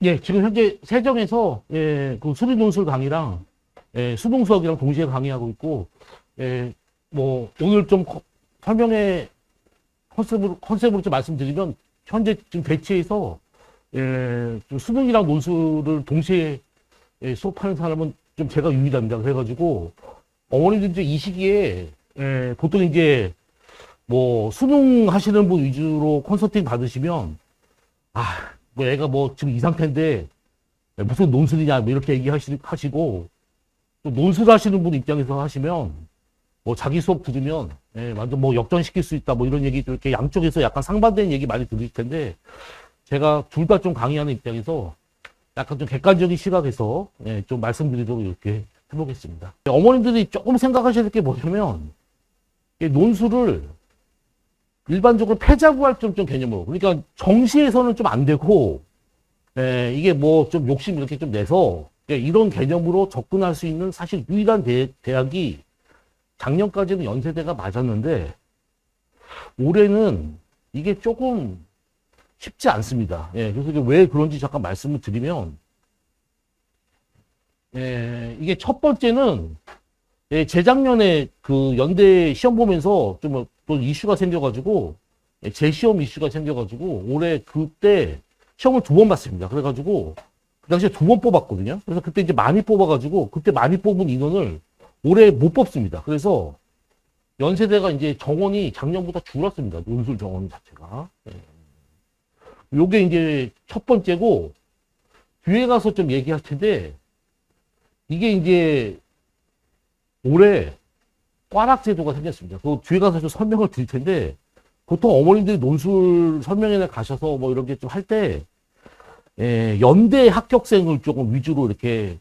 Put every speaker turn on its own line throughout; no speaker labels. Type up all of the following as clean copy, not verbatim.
예, 지금 현재 세정에서 그 수리 논술 강의랑 수능 수업이랑 동시에 강의하고 있고, 뭐 오늘 좀 설명의 컨셉으로 좀 말씀드리면 현재 지금 대치에서 좀 수능이랑 논술을 동시에 수업하는 사람은 좀 제가 유일합니다. 그래가지고 어머니들 이제 이 시기에 보통 이제 뭐 수능 하시는 분 위주로 컨설팅 받으시면 뭐 애가 뭐 지금 이 상태인데 무슨 논술이냐 뭐 이렇게 얘기하시고 또 논술 하시는 분 입장에서 하시면 뭐 자기 수업 들으면 완전 뭐 역전시킬 수 있다 뭐 이런 얘기 이렇게 양쪽에서 약간 상반되는 얘기 많이 들으실 텐데 제가 둘 다 좀 강의하는 입장에서 약간 좀 객관적인 시각에서 좀 말씀드리도록 이렇게 해보겠습니다. 어머님들이 조금 생각하셔야 될 게 뭐냐면 논술을 일반적으로 패자부활점 좀 개념으로 그러니까 정시에서는 좀 안 되고 이게 뭐 좀 욕심 이렇게 좀 내서 이런 개념으로 접근할 수 있는 사실 유일한 대학이 작년까지는 연세대가 맞았는데 올해는 이게 조금 쉽지 않습니다. 그래서 왜 그런지 잠깐 말씀을 드리면 이게 첫 번째는 재작년에 그 연대 시험 보면서 좀 또 이슈가 생겨가지고 재시험 이슈가 생겨가지고 올해 그때 시험을 2번 봤습니다. 그래가지고 그 당시에 2번 뽑았거든요. 그래서 그때 이제 많이 뽑아가지고 그때 많이 뽑은 인원을 올해 못 뽑습니다. 그래서 연세대가 이제 정원이 작년보다 줄었습니다. 논술 정원 자체가. 요게 이제 첫 번째고 뒤에 가서 좀 얘기할 텐데 이게 이제 올해 꽈락 제도가 생겼습니다. 그 뒤에 가서 좀 설명을 드릴 텐데 보통 어머님들이 논술 설명회나 가셔서 뭐 이런 게 좀 할 때 연대 합격생을 조금 위주로 이렇게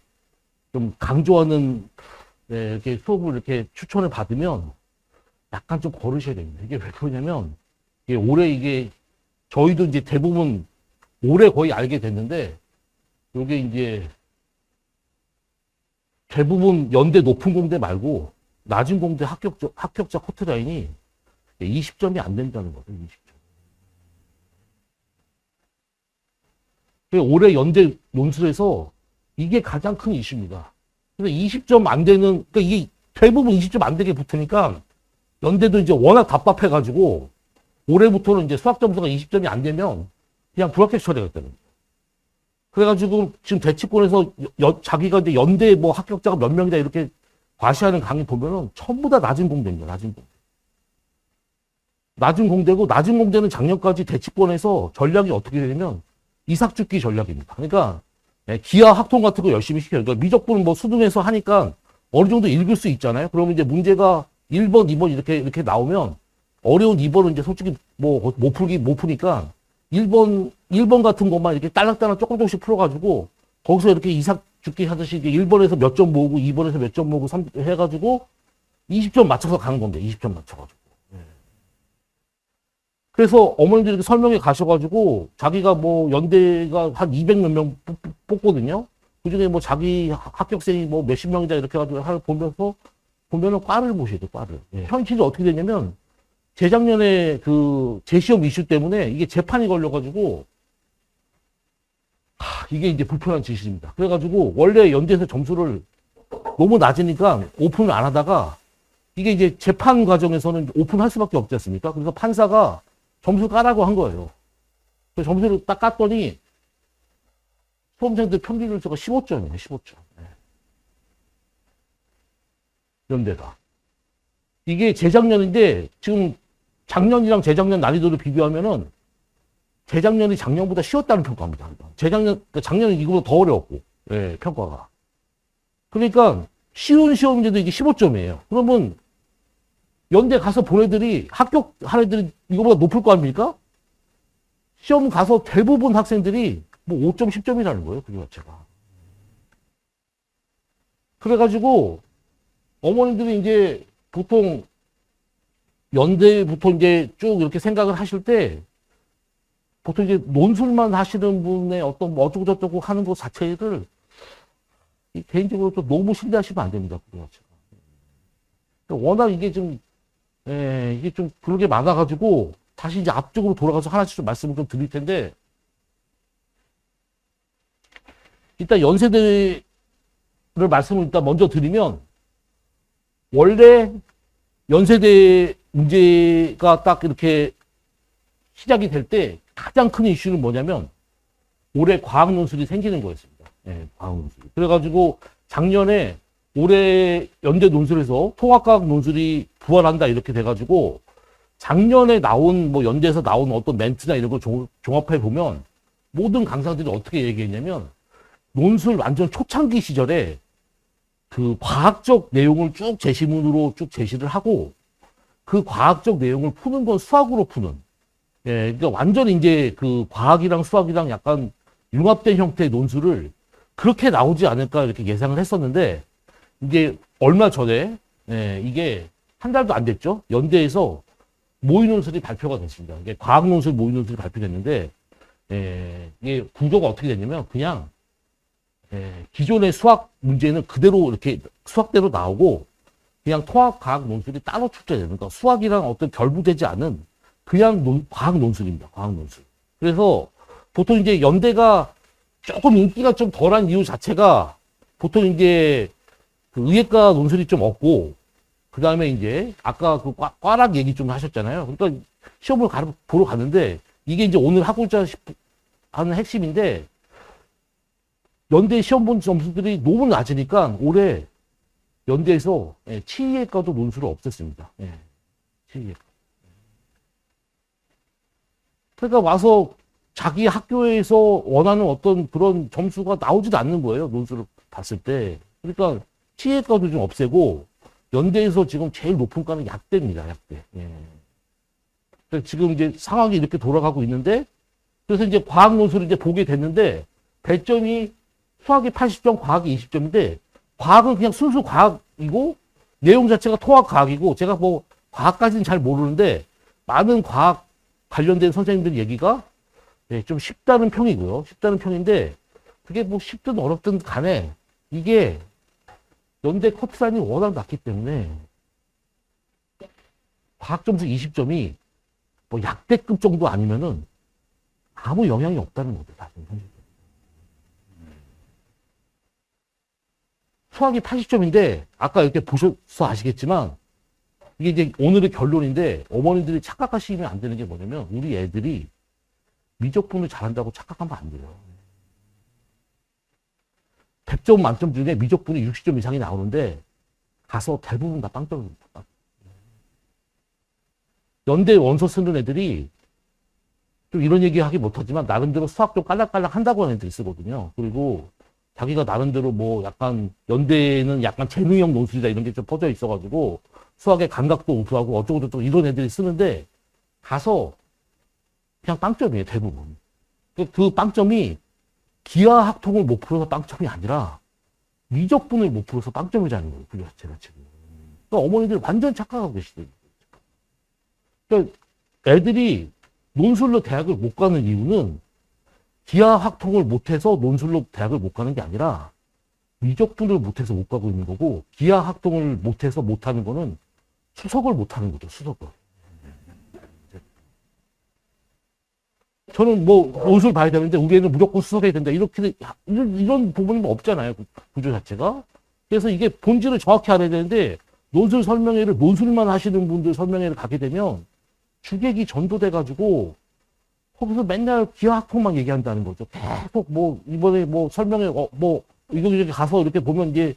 좀 강조하는 이렇게 수업을 이렇게 추천을 받으면 약간 좀 거르셔야 됩니다. 이게 왜 그러냐면 이게 올해 이게 저희도 이제 대부분 올해 거의 알게 됐는데 요게 이제 대부분 연대 높은 공대 말고 낮은 공대 합격자 커트라인이 20점이 안 된다는 거죠. 20점. 올해 연대 논술에서 이게 가장 큰 이슈입니다. 그래서 20점 안 되는, 그러니까 이게 대부분 20점 안 되게 붙으니까 연대도 이제 워낙 답답해가지고 올해부터는 이제 수학 점수가 20점이 안 되면 그냥 불합격 처리하겠다는 거예요. 그래가지고 지금 대치권에서 자기가 이제 연대 뭐 합격자가 몇 명이다 이렇게 과시하는 강의 보면은 전부 다 낮은 공대입니다. 낮은 공대. 낮은 공대고 낮은 공대는 작년까지 대치권에서 전략이 어떻게 되냐면 이삭죽기 전략입니다. 그러니까 기하 학통 같은 거 열심히 시켜요. 그러니까 미적분 뭐 수능에서 하니까 어느 정도 읽을 수 있잖아요. 그러면 이제 문제가 1번, 2번 이렇게 나오면 어려운 2번은 이제 솔직히 뭐 못 푸니까 1번 같은 것만 이렇게 딸랑딸랑 조금씩 풀어가지고 거기서 이렇게 이삭죽기 하듯이 1번에서 몇 점 모으고 2번에서 몇 점 모으고 3 해가지고 20점 맞춰서 가는 건데 20점 맞춰가지고. 그래서 어머님들이 이렇게 설명회 가셔가지고 자기가 뭐 연대가 한 200 몇 명 뽑거든요. 그중에 뭐 자기 합격생이 뭐 몇십 명이다 이렇게 해가지고 하를 보면서 보면은 과를 보셔야 돼요. 과를. 현실이 어떻게 되냐면 재작년에 그 재시험 이슈 때문에 이게 재판이 걸려가지고 이게 이제 불편한 진실입니다. 그래가지고 원래 연대에서 점수를 너무 낮으니까 오픈을 안 하다가 이게 이제 재판 과정에서는 오픈할 수밖에 없지 않습니까? 그래서 판사가 점수를 까라고 한 거예요. 그래서 점수를 딱 깠더니 수험생들 평균 점수가 15점이에요. 15점. 연대가. 이게 재작년인데 지금 작년이랑 재작년 난이도를 비교하면은 재작년이 작년보다 쉬웠다는 평가입니다. 그러니까 작년은 이거보다 더 어려웠고, 평가가. 그러니까 쉬운 시험인데도 이게 15점이에요. 그러면 연대 가서 본 애들이 합격한 애들이 이거보다 높을 거 아닙니까? 시험 가서 대부분 학생들이 뭐 5점, 10점이라는 거예요. 그게 자체가. 그래가지고 어머님들이 이제 보통 연대부터 이제 쭉 이렇게 생각을 하실 때 보통 이제 논술만 하시는 분의 어떤 뭐 어쩌고저쩌고 하는 것 자체를 개인적으로 좀 너무 신뢰하시면 안 됩니다. 그거 자체가. 워낙 이게 좀 이게 좀 그런 게 많아가지고 다시 이제 앞쪽으로 돌아가서 하나씩 좀 말씀을 좀 드릴 텐데 일단 연세대를 말씀을 일단 먼저 드리면, 원래 연세대 문제가 딱 이렇게 시작이 될 때 가장 큰 이슈는 뭐냐면 올해 과학 논술이 생기는 거였습니다. 예, 과학 논술. 그래가지고 작년에 올해 연대 논술에서 통합과학 논술이 부활한다 이렇게 돼가지고 작년에 나온 뭐 연대에서 나온 어떤 멘트나 이런 걸 종합해 보면 모든 강사들이 어떻게 얘기했냐면 논술 완전 초창기 시절에 그 과학적 내용을 쭉 제시문으로 쭉 제시를 하고 그 과학적 내용을 푸는 건 수학으로 푸는, 예, 그러니까 완전 이제 그 과학이랑 수학이랑 약간 융합된 형태의 논술을 그렇게 나오지 않을까 이렇게 예상을 했었는데 이게 얼마 전에, 예, 이게 한 달도 안 됐죠. 연대에서 모의 논술이 발표가 됐습니다. 이게 과학 논술 모의 논술이 발표됐는데, 예, 이게 구조가 어떻게 됐냐면 그냥, 예, 기존의 수학 문제는 그대로 이렇게 수학대로 나오고 그냥 통합 과학 논술이 따로 출제되는, 그러니까 수학이랑 어떤 결부되지 않은 그냥 과학 논술입니다. 과학 논술. 그래서 보통 이제 연대가 조금 인기가 좀 덜한 이유 자체가 보통 이제 그 의예과 논술이 좀 없고 그 다음에 이제 아까 그 과락 얘기 좀 하셨잖아요. 그러니까 시험을 보러 갔는데 이게 이제 오늘 하고자 하는 핵심인데 연대 시험 본 점수들이 너무 낮으니까 올해 연대에서, 예, 치의학과도 논술을 없앴습니다. 예, 치의학과. 그러니까 와서 자기 학교에서 원하는 어떤 그런 점수가 나오지도 않는 거예요. 논술을 봤을 때. 그러니까 치의학과도 좀 없애고 연대에서 지금 제일 높은 과는 약대입니다. 약대. 예. 그래서 지금 이제 상황이 이렇게 돌아가고 있는데 그래서 이제 과학 논술을 이제 보게 됐는데 배점이 수학이 80점, 과학이 20점인데 과학은 그냥 순수 과학이고 내용 자체가 통합 과학이고 제가 뭐 과학까지는 잘 모르는데 많은 과학 관련된 선생님들 얘기가, 네, 좀 쉽다는 평이고요. 쉽다는 평인데 그게 뭐 쉽든 어렵든 간에 이게 연대 커트라인이 워낙 낮기 때문에 과학 점수 20점이 뭐 약대급 정도 아니면은 아무 영향이 없다는 거죠. 사실. 수학이 80점인데 아까 이렇게 보셔서 아시겠지만 이게 이제 오늘의 결론인데 어머니들이 착각하시면 안 되는 게 뭐냐면 우리 애들이 미적분을 잘한다고 착각하면 안 돼요. 100점 만점 중에 미적분이 60점 이상이 나오는데 가서 대부분 다 빵점입니다. 연대 원서 쓰는 애들이 좀 이런 얘기 하기 못하지만 나름대로 수학 좀 깔락깔락 한다고 하는 애들이 쓰거든요. 그리고 자기가 나름대로 뭐 약간 연대는 약간 재능형 논술이다 이런 게 좀 퍼져 있어가지고 수학의 감각도 우수하고 어쩌고저쩌고 이런 애들이 쓰는데 가서 그냥 빵점이에요. 대부분. 그 빵점이 기하학통을 못 풀어서 빵점이 아니라 미적분을 못 풀어서 빵점이라는 거예요. 그 자체가 지금. 그러니까 어머니들 완전 착각하고 계시더라고요. 그러니까 애들이 논술로 대학을 못 가는 이유는 기하학통을 못해서 논술로 대학을 못 가는 게 아니라 미적분을 못해서 못 가고 있는 거고 기하학통을 못해서 못하는 거는 수석을 못하는 거죠. 수석을. 저는 뭐 논술 봐야 되는데 우리 애는 무조건 수석해야 된다. 이렇게 이런 부분은 없잖아요. 구조 자체가. 그래서 이게 본질을 정확히 알아야 되는데 논술 설명회를 논술만 하시는 분들 설명회를 가게 되면 주객이 전도돼 가지고 거기서 맨날 기하학통만 얘기한다는 거죠. 계속 뭐 이번에 뭐 설명회 뭐 이렇게 가서 이렇게 보면 이제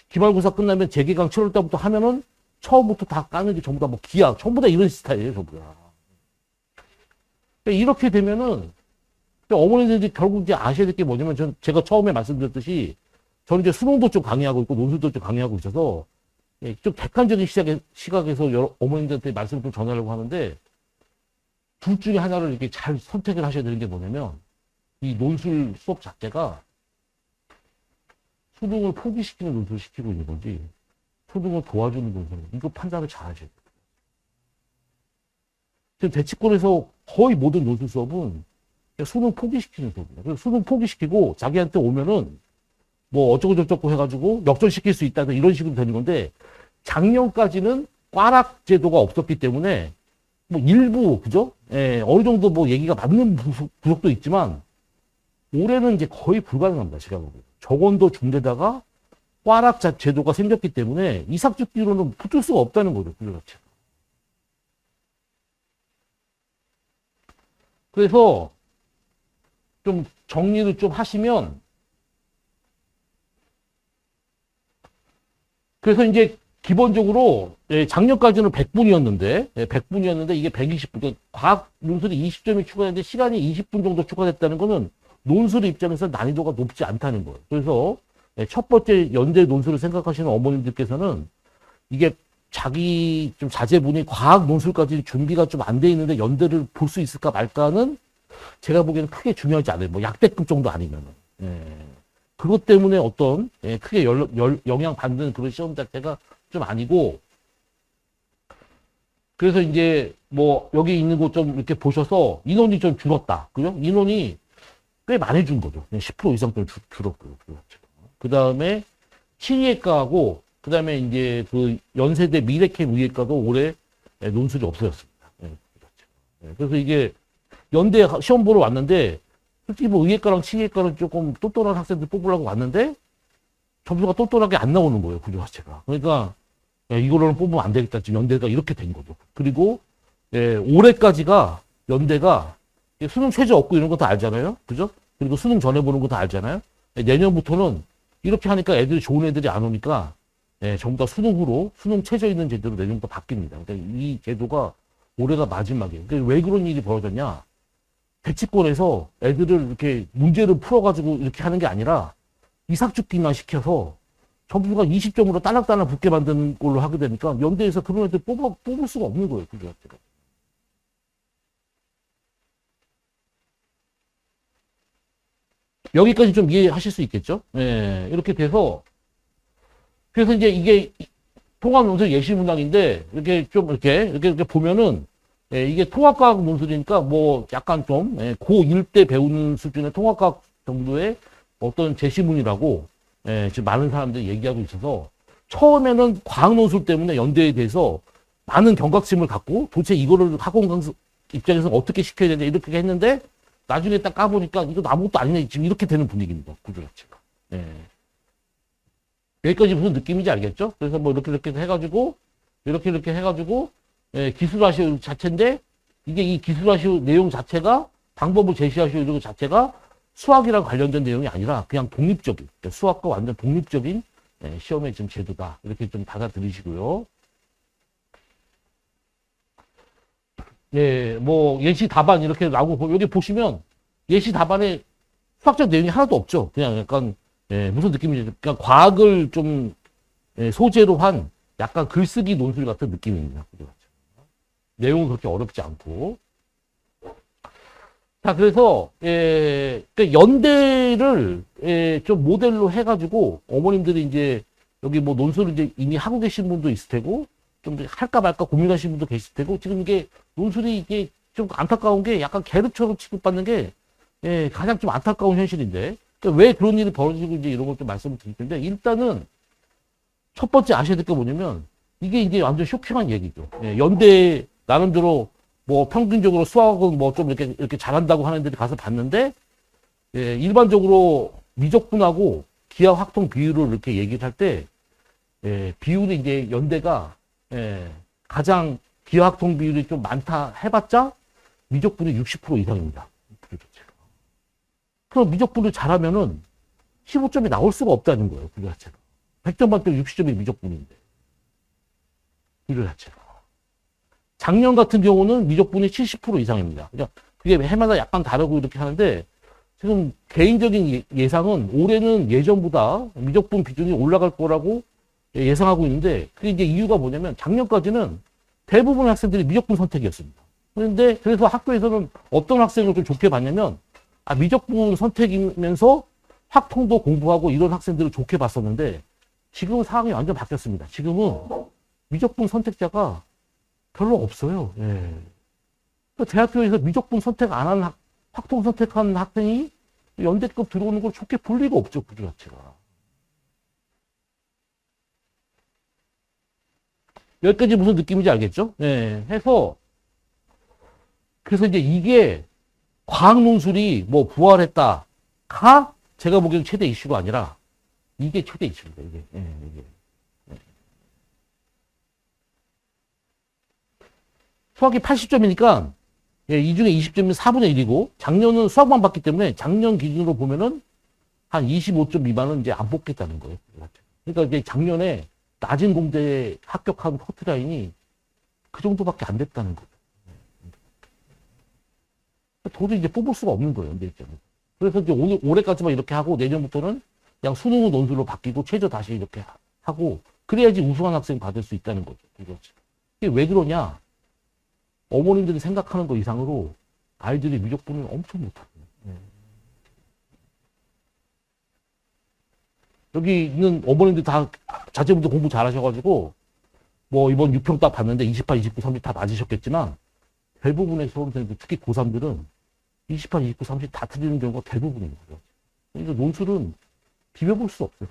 기말고사 끝나면 재개강 7월 달부터 하면은 처음부터 다 까는 게 전부 다 뭐 기하 전부 다 이런 스타일이에요. 전부 다. 이렇게 되면은 어머니들이 결국 이제 아셔야 될 게 뭐냐면 제가 처음에 말씀드렸듯이 저는 이제 수능도 좀 강의하고 있고 논술도 좀 강의하고 있어서 좀 객관적인 시각에서 어머님들한테 말씀을 좀 전하려고 하는데 둘 중에 하나를 이렇게 잘 선택을 하셔야 되는 게 뭐냐면 이 논술 수업 자체가 수능을 포기시키는 논술을 시키고 있는 건지 수능을 도와주는 논술 이거 판단을 잘 하셔야 돼요. 지금 대치권에서 거의 모든 논술 수업은 수능 포기시키는 수업이에요. 그래서 수능 포기시키고 자기한테 오면은 뭐 어쩌고저쩌고 해가지고 역전시킬 수 있다 이런 식으로 되는 건데 작년까지는 꽈락 제도가 없었기 때문에 뭐 일부 그죠? 예, 어느 정도 뭐 얘기가 맞는 구석도 있지만 올해는 이제 거의 불가능합니다. 제가 보기에. 저건도 중대다가 꽈락 제도가 생겼기 때문에 이삭죽기로는 붙을 수가 없다는 거죠. 구조 자체가. 그래서 좀 정리를 좀 하시면, 그래서 이제 기본적으로 작년까지는 100분이었는데 100분이었는데 이게 120분. 그러니까 과학 논술이 20점이 추가됐는데 시간이 20분 정도 추가됐다는 거는 논술 입장에서 난이도가 높지 않다는 거예요. 그래서 첫 번째 연대 논술을 생각하시는 어머님들께서는 이게 자기 좀 자제분이 과학 논술까지 준비가 좀 안 돼 있는데 연대를 볼 수 있을까 말까는 제가 보기에는 크게 중요하지 않아요. 뭐 약대급 정도 아니면은. 그것 때문에 어떤 크게 영향 받는 그런 시험 자체가 좀 아니고, 그래서 이제 뭐 여기 있는 거 좀 이렇게 보셔서 인원이 좀 줄었다. 그죠? 인원이 꽤 많이 준 거죠. 10% 이상 좀 줄었고요. 그 다음에 치의학과하고, 그 다음에 이제 그 연세대 미래캠 의학과도 올해 논술이 없어졌습니다. 그래서 이게 연대 시험 보러 왔는데, 솔직히 뭐 의학과랑 치의학과는 조금 똘똘한 학생들 뽑으려고 왔는데, 점수가 똘똘하게 안 나오는 거예요, 구조 자체가. 그러니까, 이거로는 뽑으면 안 되겠다. 지금 연대가 이렇게 된 거죠. 그리고, 올해까지가 연대가 수능 최저 없고 이런 거 다 알잖아요. 그죠? 그리고 수능 전에 보는 거 다 알잖아요. 내년부터는 이렇게 하니까 애들이 좋은 애들이 안 오니까, 전부 다 수능으로, 수능 최저 있는 제도로 내년부터 바뀝니다. 그러니까 이 제도가 올해가 마지막이에요. 그러니까 왜 그런 일이 벌어졌냐? 대치권에서 애들을 이렇게 문제를 풀어가지고 이렇게 하는 게 아니라 이삭죽기만 시켜서 점수가 20점으로 딸락딸락 붙게 만드는 걸로 하게 되니까 연대에서 그런 애들 뽑을 수가 없는 거예요. 그죠? 여기까지 좀 이해하실 수 있겠죠? 이렇게 돼서, 그래서 이제 이게 통합논술 예시문항인데, 이렇게 보면은, 이게 통합과학 논술이니까 뭐 약간 좀 고1 때 배우는 수준의 통합과학 정도의 어떤 제시문이라고 지금 많은 사람들이 얘기하고 있어서, 처음에는 과학 논술 때문에 연대에 대해서 많은 경각심을 갖고 도대체 이거를 학원 강사 입장에서 어떻게 시켜야 되냐 이렇게 했는데, 나중에 딱 까보니까 이거 아무것도 아니네. 지금 이렇게 되는 분위기입니다. 구조 자체가. 여기까지 무슨 느낌인지 알겠죠? 그래서 뭐 이렇게 해가지고 이렇게 해가지고 기술하시오 자체인데, 이게 이 기술하시오 내용 자체가, 방법을 제시하시오 이런 것 자체가 수학이랑 관련된 내용이 아니라 그냥 독립적인, 그러니까 수학과 완전 독립적인 시험의 좀 제도다. 이렇게 좀 받아들이시고요. 뭐 예시 답안 이렇게 나오고, 여기 보시면 예시 답안에 수학적 내용이 하나도 없죠. 그냥 약간 무슨 느낌이죠? 그냥 과학을 좀 소재로 한 약간 글쓰기 논술 같은 느낌입니다. 내용은 그렇게 어렵지 않고. 자, 그래서 그러니까 연대를 좀 모델로 해가지고 어머님들이 이제 여기 뭐 논술을 이제 이미 하고 계신 분도 있을 테고, 좀 할까 말까 고민하시는 분도 계실 테고, 지금 이게 논술이 이게 좀 안타까운 게 약간 계륵처럼 취급받는 게 가장 좀 안타까운 현실인데, 그러니까 왜 그런 일이 벌어지고 이제 이런 걸 좀 말씀을 드릴 텐데, 일단은 첫 번째 아셔야 될 게 뭐냐면, 이게 이제 완전 쇼킹한 얘기죠. 연대 나름대로 뭐 평균적으로 수학은 뭐 좀 이렇게 잘한다고 하는 애들이 가서 봤는데, 일반적으로 미적분하고 기하 확통 비율을 이렇게 얘기를 할 때, 비율이 이제 연대가 가장 기하 확통 비율이 좀 많다 해봤자 미적분이 60% 이상입니다. 그럼 미적분을 잘하면은 15점이 나올 수가 없다는 거예요. 구조 자체가. 100점 만점 60점이 미적분인데. 구조 자체가. 작년 같은 경우는 미적분이 70% 이상입니다. 그러니까 그게 해마다 약간 다르고 이렇게 하는데, 지금 개인적인 예상은 올해는 예전보다 미적분 비중이 올라갈 거라고 예상하고 있는데, 그게 이제 이유가 뭐냐면 작년까지는 대부분의 학생들이 미적분 선택이었습니다. 그런데 그래서 학교에서는 어떤 학생을 좀 좋게 봤냐면, 미적분 선택이면서 확통도 공부하고 이런 학생들을 좋게 봤었는데, 지금은 상황이 완전 바뀌었습니다. 지금은 미적분 선택자가 별로 없어요. 대학교에서 미적분 선택 안 한 확통 선택한 학생이 연대급 들어오는 걸 좋게 볼 리가 없죠. 구조 자체가. 여기까지 무슨 느낌인지 알겠죠? 해서, 그래서 이제 이게 과학 논술이 뭐 부활했다, 제가 보기에는 최대 이슈가 아니라 이게 최대 이슈입니다. 이게. 이게. 수학이 80점이니까 이 중에 20점이 4분의 1이고 작년은 수학만 봤기 때문에 작년 기준으로 보면은 한 25점 미만은 이제 안 뽑겠다는 거예요. 그러니까 이제 작년에 낮은 공대에 합격한 커트라인이 그 정도밖에 안 됐다는 거죠. 도저히 이제 뽑을 수가 없는 거예요. 그래서 이제 올해까지만 이렇게 하고 내년부터는 그냥 수능 논술로 바뀌고 최저 다시 이렇게 하고 그래야지 우수한 학생 받을 수 있다는 거죠. 이게 왜 그러냐? 어머님들이 생각하는 것 이상으로 아이들이 미적분을 엄청 못합니다. 여기 있는 어머님들 다 자제분들 공부 잘하셔가지고 뭐 이번 6평 딱 봤는데 28, 29, 30 다 맞으셨겠지만 대부분의 수험생들 특히 고3들은 28, 29, 30 다 틀리는 경우가 대부분입니다. 그래서 논술은 비벼볼 수 없어요.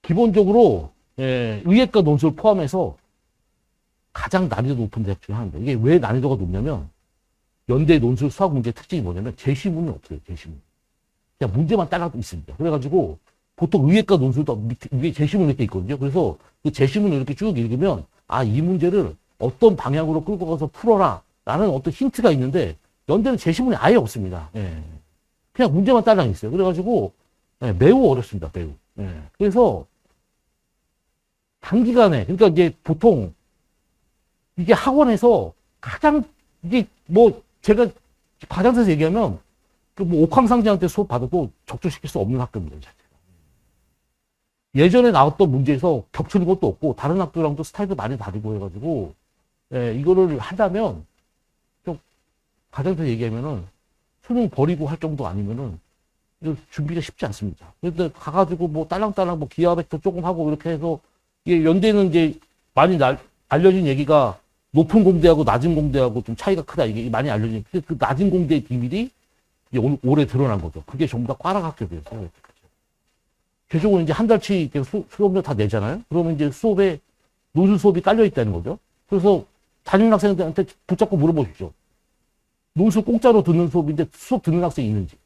기본적으로 의예과 논술 포함해서 가장 난이도 높은 대학 중에 하나입니다. 이게 왜 난이도가 높냐면 연대 논술 수학 문제 특징이 뭐냐면 제시문이 없어요. 제시문. 그냥 문제만 따라 있습니다. 그래가지고 보통 의예과 논술도 위에 제시문 이렇게 있거든요. 그래서 그 제시문을 이렇게 쭉 읽으면 이 문제를 어떤 방향으로 끌고 가서 풀어라 라는 어떤 힌트가 있는데 연대는 제시문이 아예 없습니다. 그냥 문제만 따라 있어요. 그래가지고 매우 어렵습니다. 매우. 그래서 단기간에 그러니까 이제 보통 이게 학원에서 가장 이게 뭐 제가 과장돼서 얘기하면 뭐 옥황상제한테 수업 받아도 적중시킬 수 없는 학교입니다. 예전에 나왔던 문제에서 겹치는 것도 없고 다른 학교랑도 스타일도 많이 다르고 해가지고 이거를 하려면 좀 과장돼서 얘기하면은 수능 버리고 할 정도 아니면은 준비가 쉽지 않습니다. 그런데 가가지고 뭐 딸랑딸랑 뭐 기하백도 조금 하고 이렇게 해서 이게 연대는 이제 많이 알려진 얘기가 높은 공대하고 낮은 공대하고 좀 차이가 크다. 이게 많이 알려진. 그 낮은 공대의 비밀이 이제 올해 드러난 거죠. 그게 전부 다 꽈락 학교였어요. 최종은 이제 한 달치 수업료 다 내잖아요. 그러면 이제 수업에 논술 수업이 깔려 있다는 거죠. 그래서 다니는 학생들한테 붙잡고 물어보십시오. 논술 공짜로 듣는 수업인데 수업 듣는 학생이 있는지.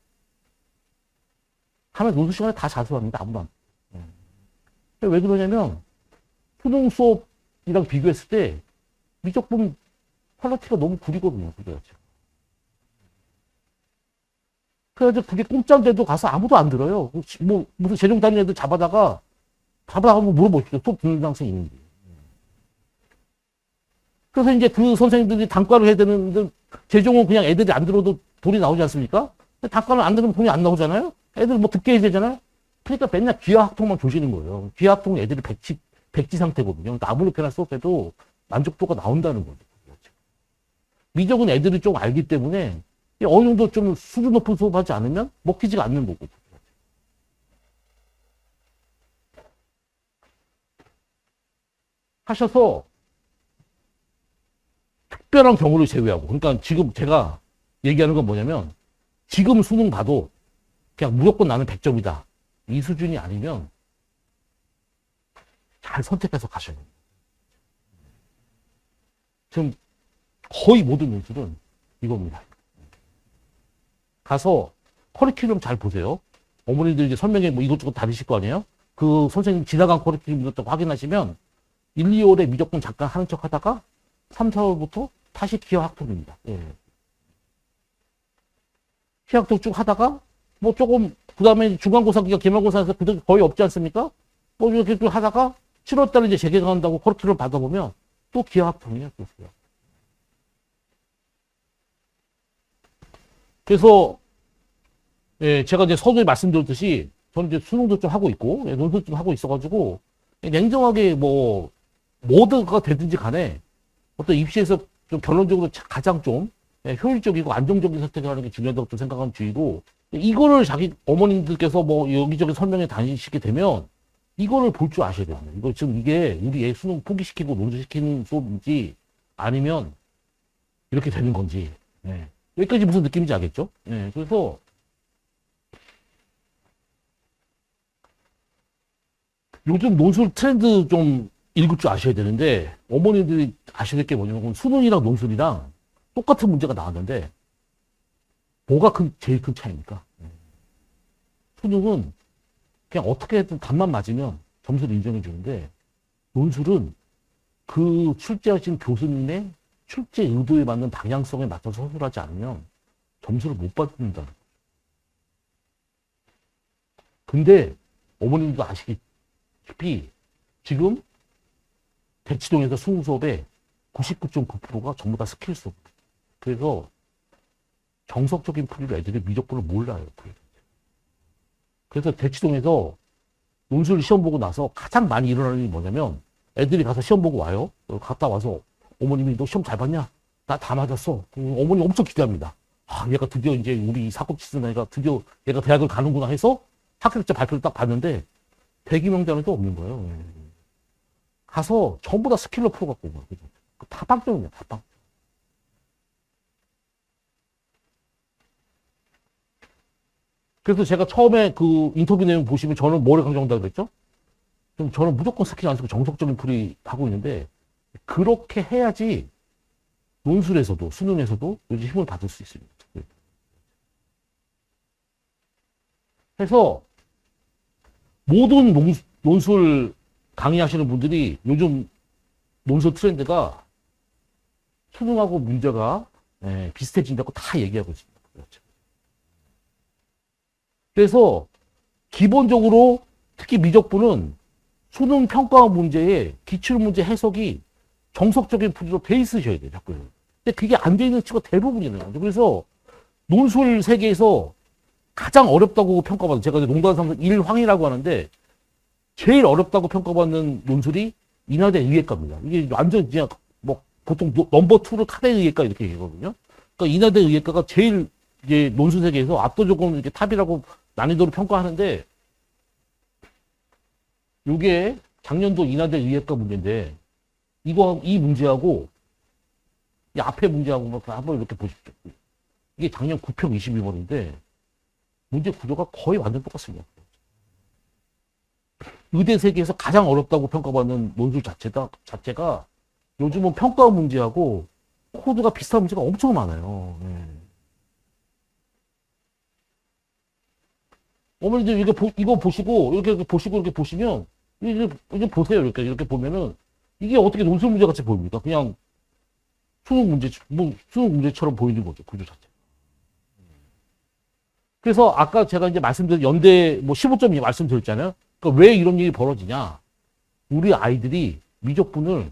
하면 논술 시간에 다 자수합니다. 아무도 안. 왜 그러냐면 수능 수업이랑 비교했을 때 미적분 퀄리티가 너무 구리거든요. 그래가지고 그게 공짜인데도 가서 아무도 안 들어요. 뭐 무슨 재정 다니는 애들 잡아다가 뭐 물어보십시오. 수업 듣는 학생이 있는지. 그래서 이제 그 선생님들이 단과를 해야 되는데 재정은 그냥 애들이 안 들어도 돈이 나오지 않습니까? 단과는 안 들으면 돈이 안 나오잖아요. 애들 뭐 듣게 해야 되잖아요. 그러니까 맨날 기하학통만 조시는 거예요. 기하학통은 애들이 백지 상태거든요. 그러니까 아무렇게나 수업해도 만족도가 나온다는 거죠. 미적은 애들이 좀 알기 때문에 어느 정도 좀 수준 높은 수업하지 않으면 먹히지가 않는 거고. 하셔서 특별한 경우를 제외하고, 그러니까 지금 제가 얘기하는 건 뭐냐면 지금 수능 봐도 그냥 무조건 나는 100점이다. 이 수준이 아니면 잘 선택해서 가셔야 됩니다. 지금 거의 모든 논술은 이겁니다. 가서 커리큘럼 잘 보세요. 어머니들 이제 설명회 뭐 이것저것 다르실 거 아니에요? 그 선생님 지나간 커리큘럼 이것도 확인하시면 1, 2월에 미적분 잠깐 하는 척 하다가 3, 4월부터 다시 기하학통입니다. 기하학통 쭉 하다가 뭐 조금 그 다음에 중간고사 기가 기말고사에서 그들 거의 없지 않습니까? 뭐 이렇게 쭉 하다가 7월달에 이제 재개강한다고 커리큘럼 받아보면 또 기하학통이에요. 그래서 제가 이제 서두에 말씀드렸듯이 저는 이제 수능도 좀 하고 있고 논술 좀 하고 있어가지고 냉정하게 뭐 뭐가 되든지 간에 어떤 입시에서 좀 결론적으로 가장 좀 효율적이고 안정적인 선택을 하는 게 중요하다고 좀 생각하는 주의고 이거를 자기 어머님들께서 뭐 여기저기 설명회 다니시게 되면 이거를 볼 줄 아셔야 됩니다. 이거 지금 이게 우리 애 수능 포기시키고 논술시키는 수업인지 아니면 이렇게 되는 건지 여기까지 무슨 느낌인지 알겠죠? 그래서 요즘 논술 트렌드 좀 읽을 줄 아셔야 되는데, 어머님들이 아셔야 될 게 뭐냐면, 수능이랑 논술이랑 똑같은 문제가 나왔는데, 뭐가 제일 큰 차이입니까? 수능은 그냥 어떻게든 답만 맞으면 점수를 인정해 주는데, 논술은 그 출제하신 교수님의 출제 의도에 맞는 방향성에 맞춰서 서술하지 않으면 점수를 못 받는다. 근데 어머님도 아시겠지만 지금 대치동에서 수능 수업의 99.9%가 전부 다 스킬 수업. 그래서 정석적인 풀이로 애들이 미적분을 몰라요. 그래서 대치동에서 논술 시험 보고 나서 가장 많이 일어나는 일이 뭐냐면 애들이 가서 시험 보고 와요. 갔다 와서 어머님이 너 시험 잘 봤냐? 나 다 맞았어. 어머니 엄청 기대합니다. 아, 얘가 드디어 이제 우리 사고치 쓰는 애가 드디어 얘가 대학을 가는구나 해서 합격자 발표를 딱 봤는데 대기 명단에도 없는 거예요. 가서 전부 다 스킬로 풀어갖고 온 거예요. 다 빵점이에요. 다 빵점. 그래서 제가 처음에 그 인터뷰 내용 보시면 저는 뭐를 강조한다고 그랬죠? 저는 무조건 스킬 안 쓰고 정석적인 풀이 하고 있는데 그렇게 해야지 논술에서도 수능에서도 요즘 힘을 받을 수 있습니다. 그래서 모든 논술 강의하시는 분들이 요즘 논술 트렌드가 수능하고 문제가 비슷해진다고 다 얘기하고 있습니다. 그렇죠. 그래서 기본적으로 특히 미적분은 수능 평가 문제의 기출문제 해석이 정석적인 풀이로 돼 있으셔야 돼요. 자꾸. 근데 그게 안 돼 있는 친구가 대부분이에요. 그래서 논술 세계에서 가장 어렵다고 평가받는, 제가 농담 삼아서 일황이라고 하는데 제일 어렵다고 평가받는 논술이 인하대 의예과입니다. 이게 완전 그냥 뭐 보통 넘버 2를 카대 의예과 이렇게 얘기하거든요. 그러니까 인하대 의예과가 제일 이제 논술 세계에서 압도적으로 이렇게 탑이라고 난이도를 평가하는데 이게 작년도 인하대 의예과 문제인데 이 문제하고 이 앞에 문제하고 한번 이렇게 보십시오. 이게 작년 9평 22번인데 문제 구조가 거의 완전 똑같습니다. 의대 세계에서 가장 어렵다고 평가받는 논술 자체가 요즘은 평가 문제하고 코드가 비슷한 문제가 엄청 많아요. 어머니들 이거 보시고 이렇게 보시고 이렇게 보시면 이제 보세요. 이렇게 보면은 이게 어떻게 논술 문제 같이 보입니까? 그냥 수능 문제처럼 보이는 거죠. 구조 자체. 그래서 아까 제가 이제 말씀드린 연대 15점 말씀드렸잖아요. 그러니까 왜 이런 일이 벌어지냐? 우리 아이들이 미적분을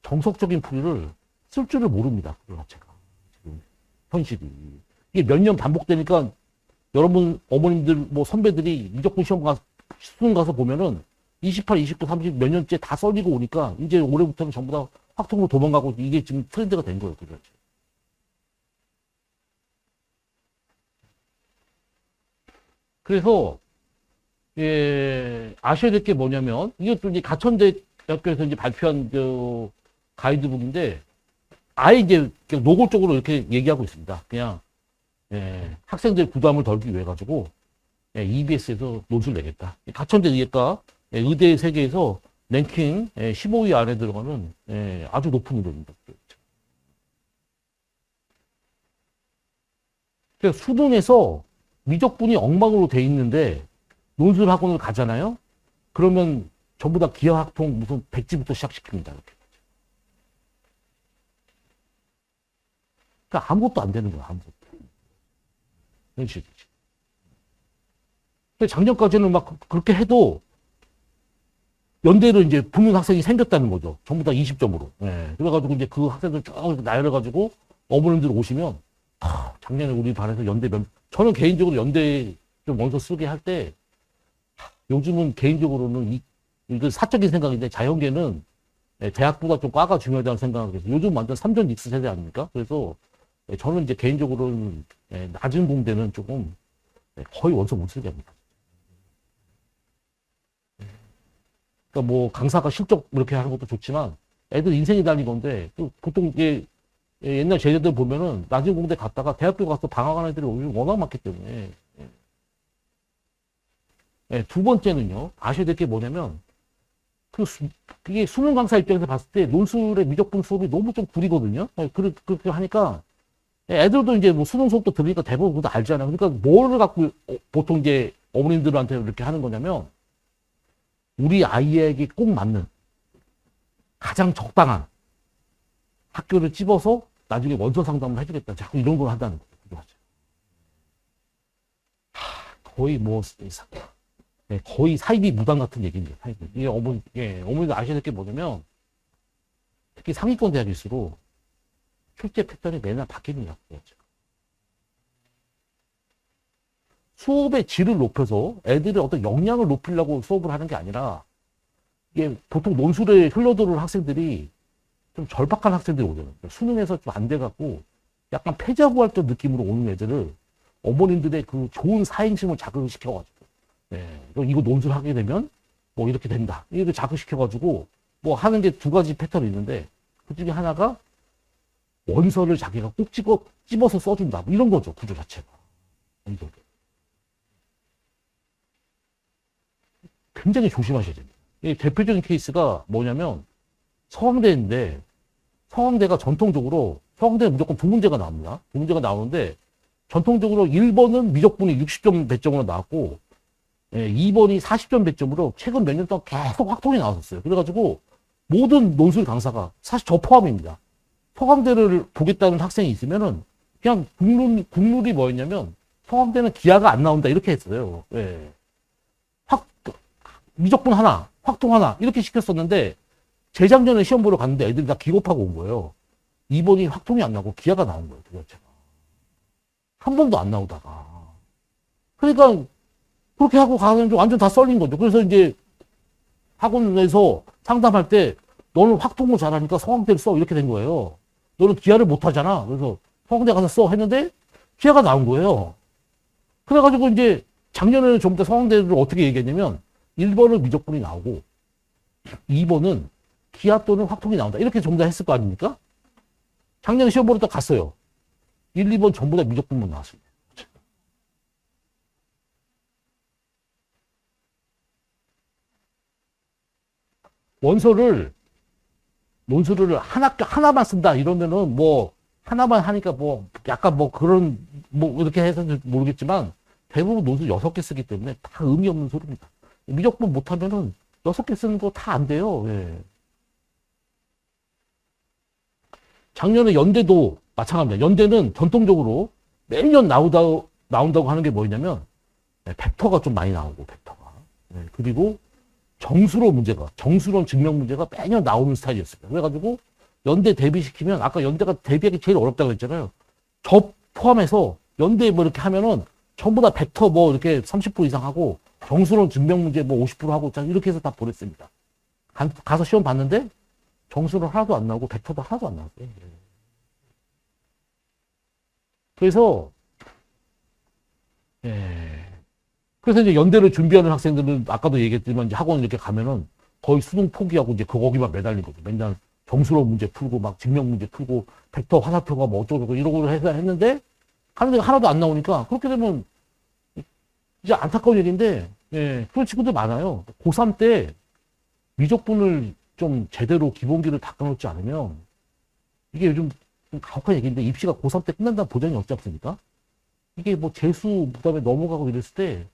정석적인 풀이를 쓸 줄을 모릅니다. 그 자체가 지금 현실이 이게 몇 년 반복되니까 여러분 어머님들 선배들이 미적분 수능 가서 보면은 28, 29, 30 몇 년째 다 썰리고 오니까 이제 올해부터는 전부 다 확통으로 도망가고 이게 지금 트렌드가 된 거예요. 그렇죠. 그래서 아셔야 될 게 뭐냐면 이것도 이제 가천대학교에서 이제 발표한 가이드북인데 아예 이제 노골적으로 이렇게 얘기하고 있습니다. 그냥 학생들 부담을 덜기 위해 가지고 EBS에서 논술 내겠다. 가천대 의예과 의대 세계에서 랭킹 15위 안에 들어가는 아주 높은 의대입니다. 그래서 수능에서 미적분이 엉망으로 돼 있는데 논술 학원을 가잖아요. 그러면 전부 다 기하학통 무슨 백지부터 시작시킵니다. 이렇게. 그러니까 아무것도 안 되는 거야. 아무것도. 현실이지. 작년까지는 막 그렇게 해도 연대를 이제 붙는 학생이 생겼다는 거죠. 전부 다 20점으로. 그래가지고 이제 그 학생들 쭉 나열해가지고 어머님들 오시면 작년에 우리 반에서 저는 개인적으로 연대 좀 원서 쓰게 할 때 요즘은 개인적으로는 이거 사적인 생각인데 자연계는 대학보다 좀 과가 중요하다는 생각을 해서 요즘 완전 3전 익스 세대 아닙니까? 그래서 저는 이제 개인적으로는 낮은 공대는 조금 거의 원서 못 쓰게 합니다. 그러니까 강사가 실적 이렇게 하는 것도 좋지만 애들 인생이 달린 건데 보통 이게 옛날 제자들 보면은 낮은 공대 갔다가 대학교 가서 방학하는 애들이 워낙 많기 때문에 두 번째는요 아셔야 될 게 뭐냐면 그게 수능 강사 입장에서 봤을 때 논술의 미적분 수업이 너무 좀 구리거든요. 그렇게 하니까 애들도 이제 뭐 수능 수업도 들으니까 대부분 그것도 알잖아요. 그러니까 뭐를 갖고 보통 이제 어머님들한테 이렇게 하는 거냐면 우리 아이에게 꼭 맞는 가장 적당한 학교를 찝어서 나중에 원서 상담을 해주겠다. 자꾸 이런 걸 한다는 거죠. 거의 뭐 거의 사이비 무당 같은 얘기입니다. 사이비. 이게 어머니도 아셔야 될 게 뭐냐면 특히 상위권 대학일수록 출제 패턴이 매날 바뀝니다. 수업의 질을 높여서 애들의 어떤 역량을 높이려고 수업을 하는 게 아니라 이게 보통 논술에 흘러들어오는 학생들이 좀 절박한 학생들이 오잖아요. 수능에서 좀 안 돼갖고 약간 패자부활동 느낌으로 오는 애들을 어머님들의 그 좋은 사행심을 자극을 시켜가지고 이거 논술 하게 되면 뭐 이렇게 된다. 이렇게 자극시켜가지고 뭐 하는 게 두 가지 패턴이 있는데 그 중에 하나가 원서를 자기가 꼭 집어서 써준다. 뭐 이런 거죠. 구조 자체가. 원서를. 굉장히 조심하셔야 됩니다. 이 대표적인 케이스가 뭐냐면 서강대인데 서강대가 전통적으로 서강대는 무조건 두 문제가 나옵니다. 두 문제가 나오는데 전통적으로 1번은 미적분이 60점 배점으로 나왔고 2번이 40점 배점으로 최근 몇 년 동안 계속 확통이 나왔었어요. 그래가지고 모든 논술 강사가 사실 저 포함입니다. 서강대를 보겠다는 학생이 있으면은 그냥 국룰이 뭐였냐면 서강대는 기하가 안 나온다 이렇게 했어요. 미적분 하나, 확통 하나 이렇게 시켰었는데 재작년에 시험 보러 갔는데 애들이 다 기겁하고 온 거예요. 2번이 확통이 안 나고 기하가 나온 거예요. 도대체가. 한 번도 안 나오다가. 그러니까 그렇게 하고 가면 완전 다 썰린 거죠. 그래서 이제 학원에서 상담할 때 너는 확통을 잘하니까 서강대를 써 이렇게 된 거예요. 너는 기하를 못하잖아. 그래서 서강대 가서 써 했는데 기하가 나온 거예요. 그래가지고 이제 작년에는 전부 다 서강대를 어떻게 얘기했냐면 1번은 미적분이 나오고 2번은 기하 또는 확통이 나온다. 이렇게 전부 다 했을 거 아닙니까? 작년에 시험 보러 딱 갔어요. 1, 2번 전부 다 미적분만 나왔습니다. 원서를 논술을 하나만 쓴다 이러면은 뭐 하나만 하니까 뭐 약간 뭐 그런 뭐 이렇게 해서 모르겠지만 대부분 논술 6개 쓰기 때문에 다 의미 없는 소리입니다. 미적분 못하면은 6개 쓰는 거 다 안 돼요. 작년에 연대도 마찬가지입니다. 연대는 전통적으로 매년 나온다고 하는 게 뭐냐면 벡터가 좀 많이 나오고 벡터가 그리고 정수론 증명 문제가 매년 나오는 스타일이었습니다. 그래가지고 연대 대비시키면 아까 연대가 대비하기 제일 어렵다고 했잖아요. 저 포함해서 연대 뭐 이렇게 하면은 전부 다 벡터 뭐 이렇게 30% 이상 하고 정수론 증명 문제 뭐 50% 하고 이렇게 해서 다 보냈습니다. 가서 시험 봤는데 정수론 하나도 안 나오고 벡터도 하나도 안 나왔어요. 그래서 그래서 이제 연대를 준비하는 학생들은 아까도 얘기했지만 이제 학원 이렇게 가면은 거의 수능 포기하고 이제 거기만 매달린 거죠. 맨날 정수론 문제 풀고 막 증명 문제 풀고 벡터 화살표가 뭐 어쩌고 이러고 해서 했는데 하는 데가 하나도 안 나오니까 그렇게 되면 이제 안타까운 얘기인데 그런 친구들 많아요. 고3 때 미적분을 좀 제대로 기본기를 닦아놓지 않으면 이게 요즘 좀 가혹한 얘기인데 입시가 고3 때 끝난다는 보장이 없지 않습니까? 이게 뭐 재수 그다음에 넘어가고 이랬을 때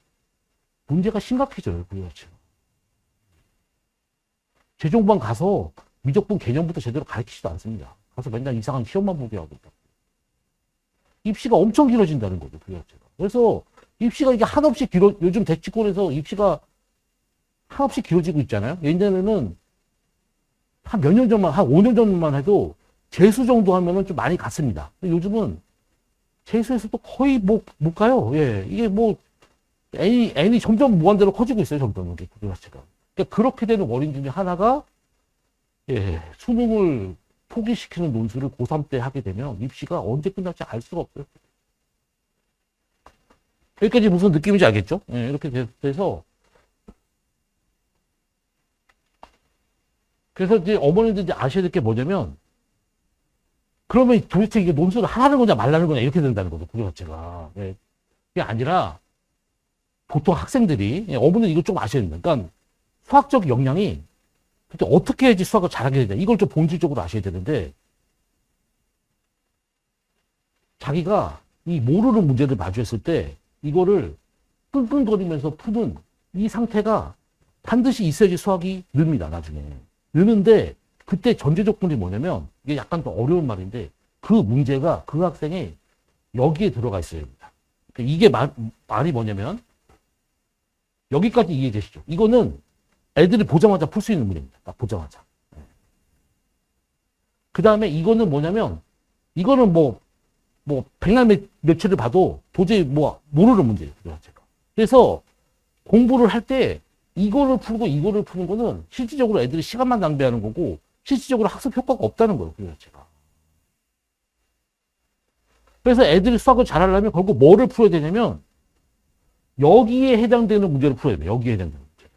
문제가 심각해져요. 그렇죠. 재종반 가서 미적분 개념부터 제대로 가르치지도 않습니다. 가서 맨날 이상한 시험만 보게 하고 있다. 입시가 엄청 길어진다는 거죠. 그래서 입시가 이게 한없이 요즘 대치권에서 입시가 한없이 길어지고 있잖아요. 예전에는 한 몇 년 전만, 한 5년 전만 해도 재수 정도 하면은 좀 많이 갔습니다. 요즘은 재수에서도 거의 못 가요. 이게 뭐, N이 점점 무한대로 커지고 있어요. 점점. 이게 그 자체가. 그러니까 그렇게 되는 원인 중에 하나가, 수능을 포기시키는 논술을 고3 때 하게 되면 입시가 언제 끝날지 알 수가 없어요. 여기까지 무슨 느낌인지 알겠죠? 이렇게 돼서 그래서 이제 어머님들 이제 아셔야 될 게 뭐냐면 그러면 도대체 이게 논술을 하라는 거냐 말라는 거냐 이렇게 된다는 거죠. 구조 자체가. 그게 아니라 보통 학생들이 어머니는 이거 좀 아셔야 됩니다. 그러니까 수학적 역량이 근데 어떻게 해야지 수학을 잘하게 되냐. 이걸 좀 본질적으로 아셔야 되는데, 자기가 이 모르는 문제를 마주했을 때, 이거를 끙끙거리면서 푸는 이 상태가 반드시 있어야지 수학이 느립니다, 나중에. 느는데, 그때 전제 조건이 뭐냐면, 이게 약간 더 어려운 말인데, 그 문제가 그 학생의 여기에 들어가 있어야 됩니다. 그러니까 이게 말이 뭐냐면, 여기까지 이해되시죠? 이거는 애들이 보자마자 풀 수 있는 문제입니다. 딱 보자마자. 그 다음에 이거는 뭐냐면, 이거는 백날 며칠을 봐도 도저히 모르는 문제예요. 그래서 공부를 할 때 이거를 풀고 이거를 푸는 거는 실질적으로 애들이 시간만 낭비하는 거고, 실질적으로 학습 효과가 없다는 거예요. 그래서 애들이 수학을 잘하려면 결국 뭐를 풀어야 되냐면, 여기에 해당되는 문제를 풀어야 돼요. 여기에 해당되는 문제.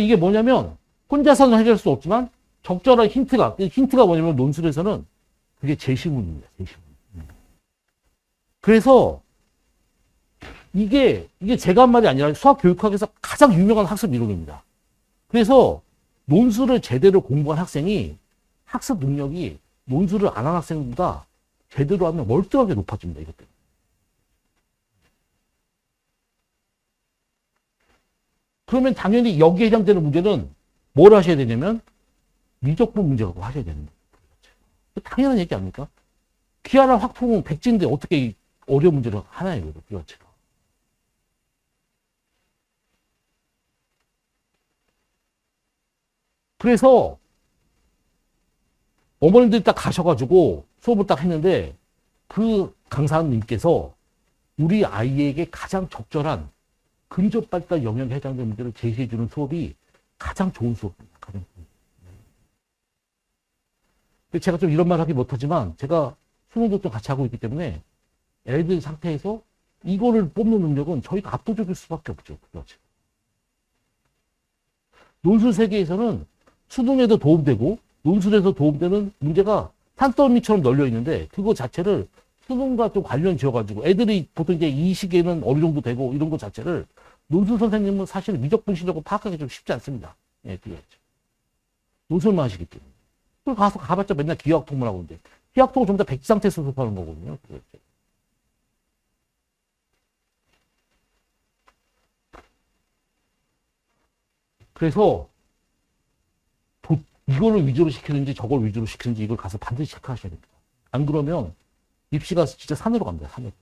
이게 뭐냐면, 혼자서는 해결할 수 없지만, 적절한 힌트가 뭐냐면, 논술에서는 그게 제시문입니다. 제시문. 그래서, 이게 제가 한 말이 아니라 수학교육학에서 가장 유명한 학습 이론입니다. 그래서, 논술을 제대로 공부한 학생이 학습 능력이 논술을 안 한 학생보다 제대로 하면 월등하게 높아집니다. 이것 때문에. 그러면 당연히 여기에 해당되는 문제는 뭘 하셔야 되냐면 미적분 문제라고 하셔야 되는 거예요. 당연한 얘기 아닙니까? 기하나 확통은 백지인데 어떻게 어려운 문제를 하나요? 그렇죠. 그래서 어머님들이 딱 가셔가지고 수업을 딱 했는데 그 강사님께서 우리 아이에게 가장 적절한 근접 발달 영역에 해당되는 문제를 제시해주는 수업이 가장 좋은 수업입니다. 가장 좋은. 근데 제가 좀 이런 말 하기 못하지만 제가 수능도 좀 같이 하고 있기 때문에 애들 상태에서 이거를 뽑는 능력은 저희가 압도적일 수밖에 없죠. 그렇죠. 논술 세계에서는 수능에도 도움되고 논술에서 도움되는 문제가 산더미처럼 널려 있는데 그거 자체를 수능과 좀 관련 지어가지고 애들이 보통 이제 이 시기에는 어느 정도 되고 이런 거 자체를 논술 선생님은 사실 미적분 실력을 파악하기 좀 쉽지 않습니다. 예, 그렇죠. 논술만 하시기 때문에. 그걸 가봤자 맨날 기하학통만 하고 있는데 기하학통은 전부 다 백지 상태에서 수업하는 거거든요. 그렇죠. 그래서 이거를 위주로 시키는지 저걸 위주로 시키는지 이걸 가서 반드시 체크하셔야 됩니다. 안 그러면 입시가 진짜 산으로 갑니다. 산으로.